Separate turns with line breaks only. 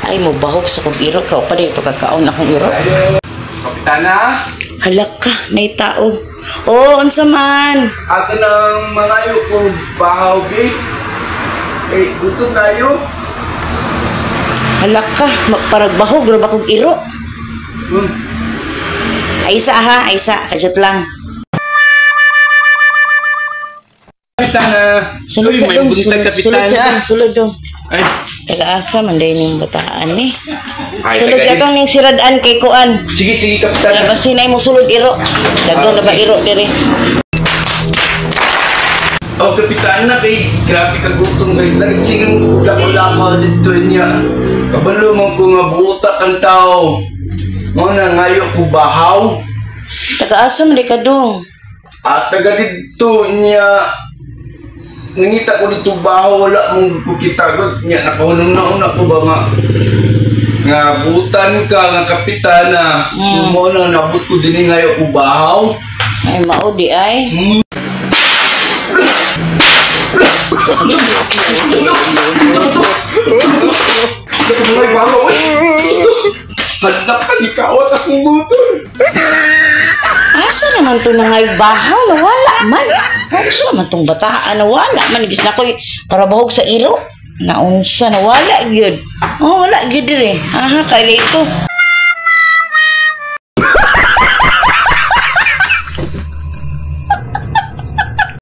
Ay mo bahog sa kong iro ka pa dito kakaon akong iro.
Kapitana,
Halak ka, may tao. Oh, unsa man?
ako nang mangayo ko bahaw, be. Gutom na yun.
Halak ka, parag bahog ra ba kong iro? Aysa ha, aysa, kadyat lang.
Kapitana,
Sulod
uy,
sa
may
dong,
buntag kapitana.
sulod dong.
Ay,
Taga-asa man dahil yung bataan ni.
ay,
Sulod
taga-
ka tong ning siradaan kay Kuan.
Sige,
Kaya
kapitana.
basinay mo sulod iro. Dagdaw na ba iro diri?
Oh, kapitana, kay grabe ka gutom kay nagsingang lako-lako dito niya. Kabalo mo ko nga buta kang tao. Mo na ngayo ko bahaw.
Taga-asa man di ka dong.
At taga dito niya nangita ko dito bahaw wala mong kukitagot niya nakahunong na una ko ba nga butan ka nga kapitana. Sumo na nabot ko din ngayo ko bahaw.
Ay maudi ay.
Ay bahaw hanap ka di kawat akong butol.
Asa naman to nangay bahaw nawala man. Asa naman tong bataan nawala man ibis na koy para bahog sa iro. Naunsa nawala gyud. Oh wala gyud diri. Aha kay dito.